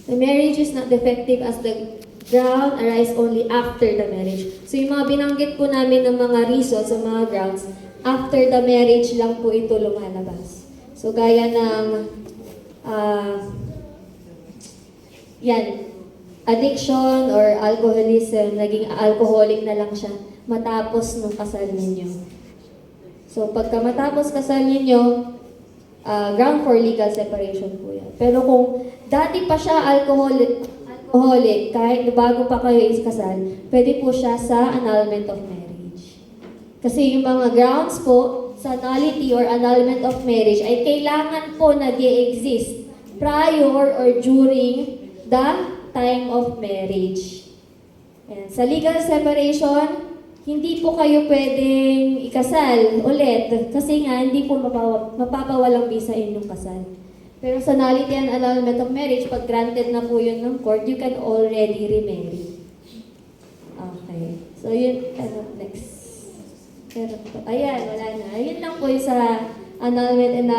The marriage is not defective as the ground arise only after the marriage. So yung mga binanggit po namin ng mga reasons sa mga grounds, after the marriage lang po ito lumalabas. So gaya ng yan, addiction or alcoholism, naging alcoholic na lang siya matapos ng kasal ninyo. So pagka matapos kasal ninyo, ground for legal separation po yan. Pero kung dati pa siya alcoholic, kahit bago pa kayo ikasal, pwede po siya sa annulment of marriage. Kasi yung mga grounds po sa nullity or annulment of marriage ay kailangan po nag-i-exist prior or during the time of marriage. Ayan. Sa legal separation, hindi po kayo pwedeng ikasal ulit kasi nga hindi po mapapawalang bisa inyong kasal. Pero sa nullity and annulment of marriage, pag granted na po yun ng court, you can already remarry. Okay. So yun, next. Ayan, wala na. Yun lang po yung sa annulment and